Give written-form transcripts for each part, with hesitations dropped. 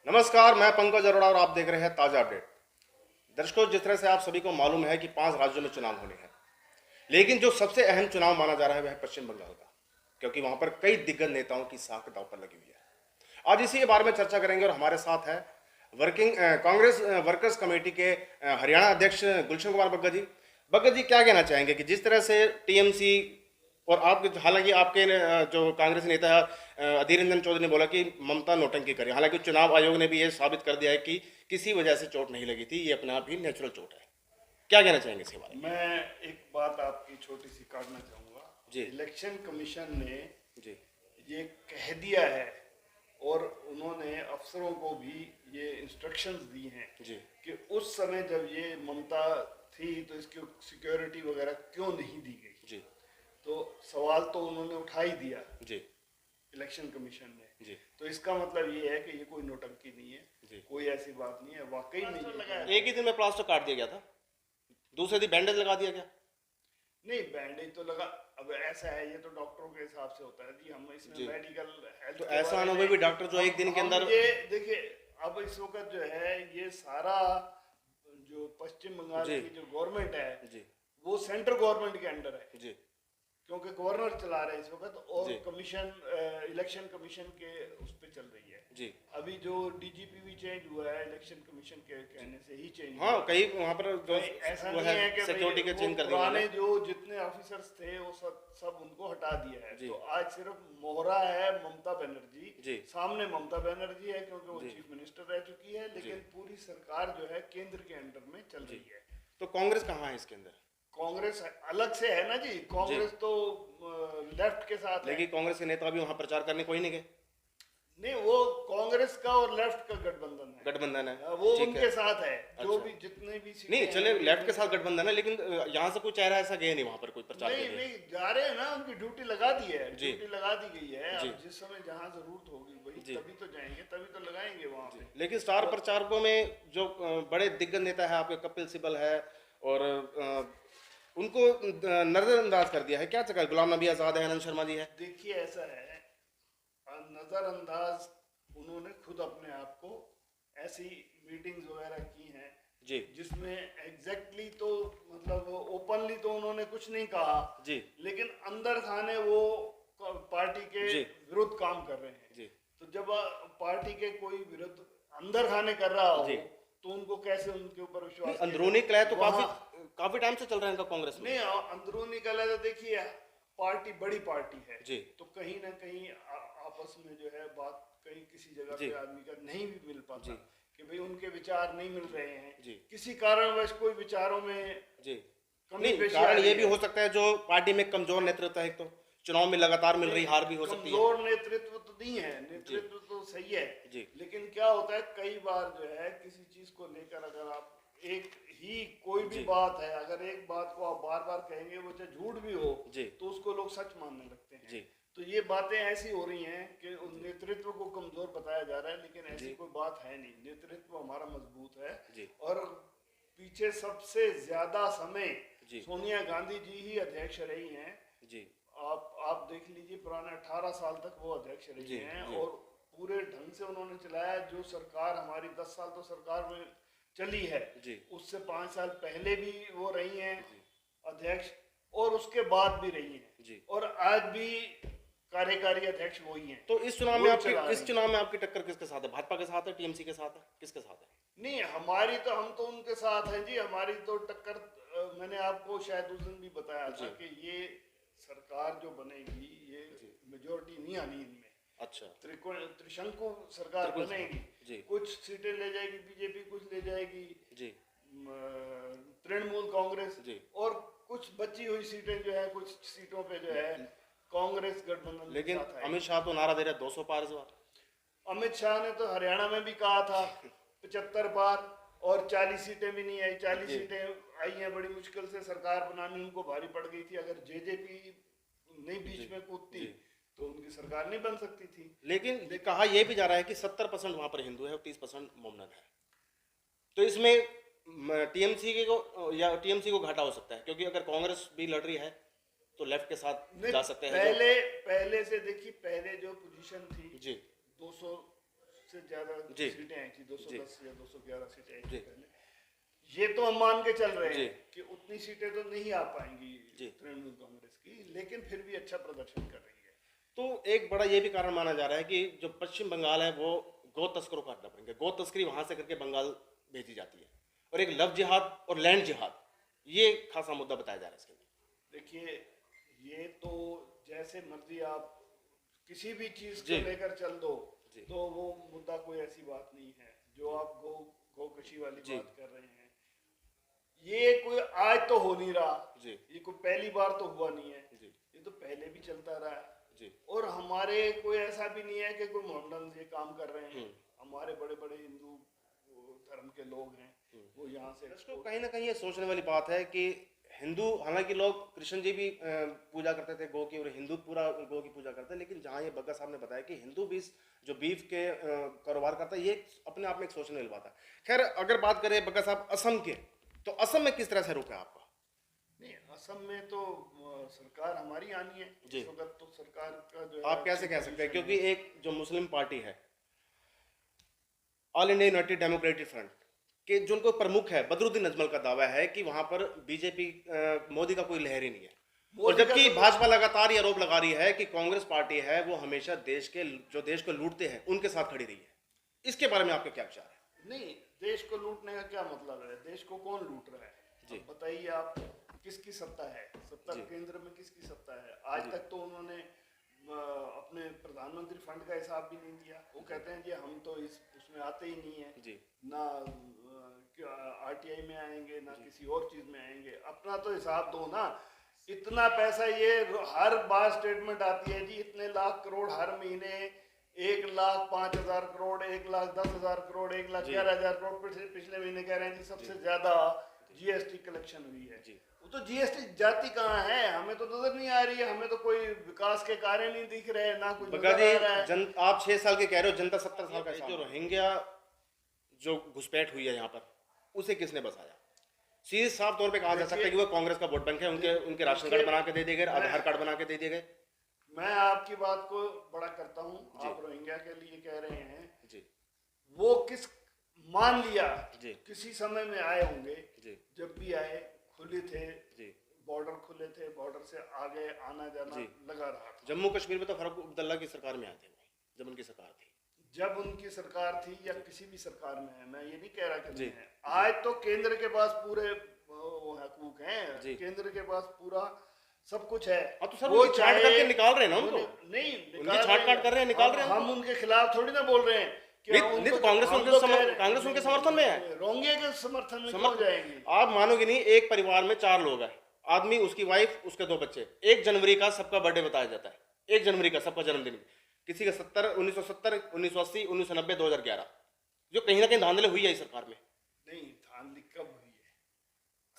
नमस्कार, मैं पंकज अरोड़ा और आप देख रहे हैं ताज़ा अपडेट। दर्शकों, जिस तरह से आप सभी को मालूम है कि 5 राज्यों में चुनाव होने हैं, लेकिन जो सबसे अहम चुनाव माना जा रहा है वह है पश्चिम बंगाल का, क्योंकि वहां पर कई दिग्गज नेताओं की साख दांव पर लगी हुई है। आज इसी के बारे में चर्चा करेंगे और हमारे साथ है कांग्रेस वर्कर्स कमेटी के हरियाणा अध्यक्ष गुलशन कुमार बग्गा जी। बग्गा जी, क्या कहना चाहेंगे कि जिस तरह से टीएमसी और आप, हालांकि आपके जो कांग्रेस नेता है अधीर रंजन चौधरी ने बोला कि ममता नौटंकी करी, हालांकि चुनाव आयोग ने भी ये साबित कर दिया है कि किसी वजह से चोट नहीं लगी थी, ये अपने आप ही नेचुरल चोट है। क्या कहना चाहेंगे इसके बारे में? मैं एक बात आपकी छोटी सी काटना चाहूँगा। जी। इलेक्शन कमीशन ने जी ये कह दिया है और उन्होंने अफसरों को भी ये इंस्ट्रक्शंस दी हैं जी कि उस समय जब ये ममता थी तो इसकी सिक्योरिटी वगैरह क्यों नहीं दी गई। जी तो सवाल तो उन्होंने उठा ही दिया जी इलेक्शन कमीशन ने। जी तो इसका मतलब ये है कि ये कोई नोटंकी नहीं है, जी। कोई ऐसी बात नहीं है, वाकई में ये लगाया। एक ही दिन में प्लास्टर काट दिया गया था, दूसरे दिन बैंडेज लगा दिया गया। नहीं, बैंडेज तो लगा। अब ऐसा है, ये तो डॉक्टरों के हिसाब से होता है जी, हम इसमें जी। मेडिकल हेल्थ तो ऐसा अनुभवी भी डॉक्टर जो एक दिन के अंदर ये देखिए, अब इस वक्त जो है ये सारा जो पश्चिम बंगाल जी। की जो गवर्नमेंट है जी वो सेंट्रल गवर्नमेंट के अंडर है, जी क्योंकि गवर्नर चला रहे हैं इस वक्त और जी। कमीशन इलेक्शन कमीशन के उस पे चल रही है। जी। अभी जो डीजीपी भी चेंज हुआ है इलेक्शन कमीशन के कहने से ही चेंज हाँ, कई वहाँ पर जो ऐसा वो नहीं है कि सिक्योरिटी के भाई चेंज वो कर दिए पुराने उन्होंने। जो जितने ऑफिसर्स थे वो सब उनको हटा दिया है। जी। तो आज सिर्फ मोहरा है ममता बनर्जी, जी। सामने ममता बनर्जी है क्योंकि वो जी। चीफ मिनिस्टर रह चुकी है, लेकिन पूरी सरकार जो है केंद्र के अंडर में चल रही है। तो कांग्रेस कहाँ है इसके अंदर? कांग्रेस अलग से है ना जी, कांग्रेस तो लेफ्ट के साथ है। लेकिन कांग्रेस के नेता भी वहां प्रचार करने कोई नहीं गए। नहीं, वो कांग्रेस का और लेफ्ट का गठबंधन है, गठबंधन है, वो ठीक उनके साथ है। जो अच्छा। भी जितने भी सीटें नहीं, चले हैं, लेफ्ट के साथ गठबंधन है, लेकिन यहाँ से कोई चेहरा ऐसा गया नहीं वहां पर कोई प्रचार के नहीं लिए। नहीं जा रहे हैं ना, उनकी ड्यूटी लगा दी है, जी। ड्यूटी लगा दी गई है। जी। अब जिस समय जहाँ जरूरत होगी वही जी। तभी तो जाएंगे, तभी तो लगाएंगे वहाँ पे। लेकिन स्टार प्रचारकों में जो बड़े दिग्गज नेता है आपके कपिल सिब्बल है और उनको नजरअंदाज कर दिया है। क्या चक्कर? गुलाम नबी आजाद है, आनंद शर्मा जी है। देखिए ऐसा है, नजरअंदाज उन्होंने खुद अपने आप को ऐसी मीटिंग्स वगैरह की हैं जी जिसमें एग्जैक्टली तो मतलब ओपनली तो उन्होंने कुछ नहीं कहा जी लेकिन अंदर खाने वो पार्टी के जी। विरुद्ध काम कर रहे हैं। जी तो जब पार्टी के कोई विरुद्ध अंदर खाने कर रहा हो जी। तो उनको कैसे उनके ऊपर विश्वास नहीं, किया अंदरूनी जाए? कलह तो वहाँ- काफी टाइम से चल रहा है इनका कांग्रेस में। नहीं, अंदरूनी कलह तो देखिए, पार्टी बड़ी पार्टी है जी। तो कहीं ना कहीं आपस में जो है बात कहीं किसी जगह जी। पे आदमी का नहीं भी मिल पाता जी। कि भाई उनके विचार नहीं मिल रहे हैं जी। किसी कारणवश, कोई विचारों में जी। कमी नहीं, पेशी आ कारण रही ये है। भी हो सकता है जो पार्टी में कमजोर नेतृत्व है, एक तो चुनाव में लगातार मिल रही हार भी हो सकती है। कमजोर नेतृत्व तो नहीं है, नेतृत्व तो सही है जी। लेकिन क्या होता है कई बार जो है किसी चीज को लेकर अगर आप एक ही कोई भी जी। बात है, अगर एक बात को आप बार बार कहेंगे वो चाहे झूठ भी हो जी। तो उसको लोग सच मानने लगते हैं। जी। तो ये बातें ऐसी हो रही हैं कि उन नेतृत्व को कमजोर बताया जा रहा है, लेकिन ऐसी जी। कोई बात है नहीं। नेतृत्व हमारा मजबूत है जी। और पीछे सबसे ज्यादा समय जी। सोनिया गांधी जी ही अध्यक्ष रही हैं। जी आप देख लीजिए, पुराने 18 साल तक वो अध्यक्ष रही जी, हैं जी। और पूरे ढंग से उन्होंने चलाया। जो सरकार हमारी 10 साल तो सरकार में चली है, जी। उससे 5 साल पहले भी वो रही हैं अध्यक्ष और उसके बाद भी रही हैं जी। और आज भी कार्यकारी अध्यक्ष वही हैं। तो इस चुनाव में वही आपकी चला रही इस चुनाव में आपकी टक्कर किसके साथ है? भाजपा के साथ है, टीएमसी के साथ है, किसके साथ है? नहीं, हमारी तो, हम तो उनके साथ हैं जी। हमारी तो टक्कर, मैंने आपको शायद उस दिन भी बताया था जी। कि ये सरकार जो बनेगी ये मेजोरिटी नहीं आनी इनमें, अच्छा। त्रिशंकु सरकार त्रिकोण बनेगी। जी। कुछ सीटें ले जाएगी बीजेपी, कुछ ले जाएगी जी तृणमूल कांग्रेस जी। और कुछ बची हुई सीटें जो है, कुछ सीटों पे जो है कांग्रेस गठबंधन के लेकिन साथ आएगी। अमित शाह तो नारा दे रहे 200 पार इस बार। अमित शाह ने तो हरियाणा में भी कहा था 75 पार और 40 सीटें भी नहीं आई। 40 जी। सीटें आई हैं, बड़ी मुश्किल से सरकार बनानी उनको भारी पड़ गई थी। अगर जेजेपी नहीं बीच में कूदती जी। तो उनकी सरकार नहीं बन सकती थी। लेकिन कहा यह भी जा रहा है कि 70% वहां पर हिंदू है और 30% मोमडन है। तो इसमें टीएमसी को घाटा हो सकता है, क्योंकि अगर कांग्रेस भी लड़ रही है तो लेफ्ट के साथ जा सकते हैं। पहले से देखिए, पहले जो पोजीशन थी जी 200 से ज्यादा जी। सीटें आई थी, 210 या 211 सीटें आई जी। थी पहले। ये तो हम मान के चल रहे जी। हैं कि उतनी सीटें तो नहीं आ पाएंगी जी। तृणमूल कांग्रेस की, लेकिन फिर भी अच्छा प्रदर्शन कर रही है। तो एक बड़ा ये भी कारण माना जा रहा है कि जो पश्चिम बंगाल है वो गौ तस्करों का अड्डा बन गया। गौ तस्करी वहां से करके बंगाल भेजी जाती है, और एक लव जिहाद और लैंड जिहाद, ये खासा मुद्दा बताया जा रहा है इसके अंदर। देखिए, ये तो जैसे मर्जी आप किसी भी चीज जी। को लेकर चल दो, जी। तो वो मुद्दा कोई ऐसी बात नहीं है जो आप गौकशी वाली जी। बात कर रहे हैं। ये कोई आज तो हो नहीं रहा, जी। ये कोई पहली बार तो हुआ नहीं है, जी। ये तो पहले भी चलता रहा है। जी। और हमारे कोई ऐसा भी नहीं है कि कोई मोहम्मदन ये काम कर रहे हैं। हम्म। हमारे बड़े बड़े हिंदू धर्म के लोग हैं, वो यहाँ से इसको कहीं ना कहीं ये सोचने वाली बात है कि हिंदू, हालांकि लोग कृष्ण जी भी पूजा करते थे गौ की, और हिंदू पूरा गौ की पूजा करते हैं, लेकिन जहाँ ये बग्गा साहब ने बताया कि हिंदू भी जो बीफ के कारोबार करता है, ये अपने आप में एक सोचने वाली बात है। खैर, अगर बात करें बग्गा साहब असम के, तो असम में किस तरह से रुका आपका? नहीं, असम में तो सरकार हमारी आनी है जी। इस वक्त, तो सरकार का जो आप कैसे कह सकते हैं, क्योंकि एक जो मुस्लिम पार्टी है all India United democratic front के जो उनको प्रमुख है बदरुद्दीन अजमल का दावा है कि वहां पर बीजेपी मोदी का कोई लहर ही नहीं है, और जबकि भाजपा लगातार ये आरोप लगा रही है कि कांग्रेस पार्टी है वो हमेशा देश को लूटते हैं उनके साथ खड़ी रही है। इसके बारे में आपके क्या विचार है? नहीं, देश को लूटने का क्या मतलब है? देश को कौन लूट रहा है? जी। अब बताइए आप, किसकी सत्ता है? सत्ता जी। केंद्र में किसकी सत्ता है? आज जी। तक तो उन्होंने अपने प्रधानमंत्री फंड का हिसाब भी नहीं दिया। वो कहते हैं कि हम तो उसमें आते ही नहीं है, जी। ना आरटीआई में आएंगे, ना किसी और चीज में आएंगे। अपना तो हिसाब दो ना। इतना पैसा ये हर बार स्टेटमेंट आती है जी, इतने लाख करोड़ हर महीने, 1,05,000 करोड़, 1,10,000 करोड़, 1,11,000 करोड़। पिछले महीने कह रहे हैं जी सबसे ज्यादा जीएसटी कलेक्शन हुई है। जी। वो तो जीएसटी जाती कहाँ है? हमें तो नजर नहीं आ रही है, हमें तो कोई विकास के कार्य नहीं दिख रहे, ना कुछ बग्गा नजर आ रहा है। जी, आप 6 साल के कह रहे हो, जनता 70 साल का। जो रोहिंग्या जो घुसपैठ हुई है यहाँ पर, उसे किसने बसाया? सीधे साफ तौर पे कहा जा सकता है कि वो कांग्रेस का वोट बैंक है। उनके राशन कार्ड बना के दे दिए गए, आधार कार्ड बना के दे दिए गए। मैं आपकी बात को बड़ा करता हूँ। जी। आप रोहिंग्या के लिए कह रहे हैं जी। वो किस मान लिया जी। किसी समय में आए होंगे, जी। जब भी आए खुले थे, जी। बॉर्डर खुले थे, बॉर्डर से आगे आना जाना जी। लगा रहा था। जम्मू कश्मीर में तो फारूक अब्दुल्ला की सरकार में आए थे, जब उनकी सरकार थी। जब उनकी सरकार थी या किसी भी सरकार में है, मैं ये नहीं कह रहा कि जी। नहीं है। आज तो केंद्र के पास पूरे हकूक हैं, जी। केंद्र के पास पूरा सब कुछ है। हाँ, तो सर वो उनकी छांट करके निकाल रहे हैं ना उनको। नहीं, उनकी छांट काट कर रहे हैं, निकाल रहे हैं हम उनके खिलाफ थोड़ी ना बोल रहे हैं कि नहीं, हम नहीं तो उनको- कांग्रेस हम उनके तो सम- कह रहे- कांग्रेस उनके समर्थन में है। रोंगे के समर्थन में क्यों जाएंगी? आप मानोगे नहीं, एक परिवार में 4 लोग हैं, आदमी, उसकी वाइफ, उसके 2 बच्चे। 1 जनवरी का सबका बर्थडे बताया जाता है, 1 जनवरी का सबका जन्मदिन। किसी का 1970, 1980, 1990, 2011, जो कहीं ना कहीं धांधली हुई है इस सरकार में। नहीं, धांधली कब हुई है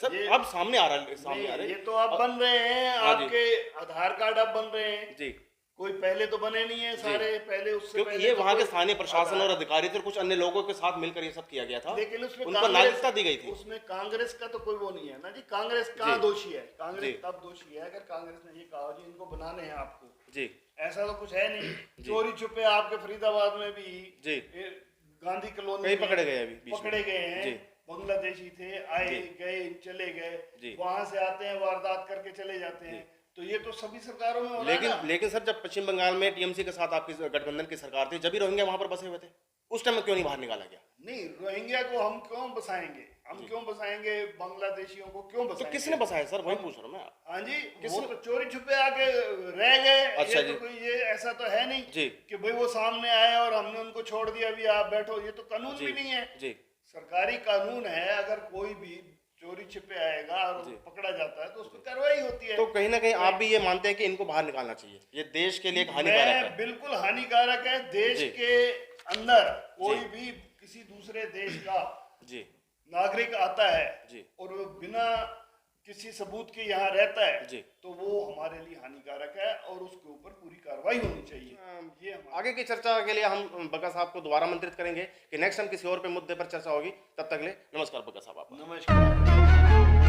सर ये- अब सामने आ रहा है, सामने आ रहा है। ये तो आप बन रहे हैं, हाँ जी। आपके आधार कार्ड आप बन रहे हैं जी। कोई पहले तो बने नहीं है सारे, पहले उससे क्योंकि पहले ये तो वहां के कोई स्थानीय प्रशासन आधार- और अधिकारी थे और कुछ अन्य लोगों के साथ मिलकर ये सब किया गया था, लेकिन उसमें उनको कांग्रेस- नागरिकता दी गई थी। उसमें कांग्रेस का तो कोई वो नहीं है ना जी। कांग्रेस कहाँ जी। दोषी है? कांग्रेस जी। तब दोषी है अगर कांग्रेस ने ये कहा जी इनको बनाने हैं आपको। जी। ऐसा तो कुछ है नहीं। चोरी छुपे आपके फरीदाबाद में भी जी। ये गांधी कॉलोनी कहीं में पकड़े गए अभी बीच में। पकड़े गए हैं। जी। बांग्लादेशी थे, आए जी। गए चले जी। गए, वहां से आते हैं वारदात करके चले जाते हैं। तो ये तो सभी सरकारों में हो रहा है ना। लेकिन सर जब पश्चिम बंगाल में टीएमसी के साथ आपकी गठबंधन की सरकार थी, जब भी रोहिंग्या वहां पर बसे हुए थे, उस टाइम में क्यों नहीं बाहर निकाला गया? नहीं, रोहिंग्या को हम क्यों बसाएंगे? हम क्यों बसाएंगे? बांग्लादेशियों को क्यों तो बसाएंगे? किसने बसाया सर, वही पूछ रहा हूँ मैं। हाँ जी, वो किसने- तो चोरी छुपे आके रह गए। अच्छा ये जी। तो कोई ये ऐसा तो है नहीं जी। कि भाई वो सामने आए और हमने उनको छोड़ दिया, अभी आप बैठो। ये तो कानून जी। भी नहीं है। जी। सरकारी कानून है, अगर कोई भी चोरी छिपे आएगा और जी। पकड़ा जाता है तो उस पर कार्रवाई होती है। तो कहीं ना कहीं आप भी ये मानते हैं कि इनको बाहर निकालना चाहिए, ये देश के लिए एक हानिकारक मैं है? बिल्कुल हानिकारक है। देश जी। के अंदर कोई जी। भी किसी दूसरे देश का जी। नागरिक आता है जी। और वो बिना किसी सबूत के यहाँ रहता है, जी। तो वो हमारे लिए हानिकारक है और उसके ऊपर पूरी कार्रवाई होनी चाहिए। ये हमारा आगे की चर्चा के लिए हम बग्गा साहब को दोबारा आमंत्रित करेंगे कि नेक्स्ट टाइम किसी और पे मुद्दे पर चर्चा होगी। तब तक के लिए नमस्कार बग्गा साहब। आपका नमस्कार।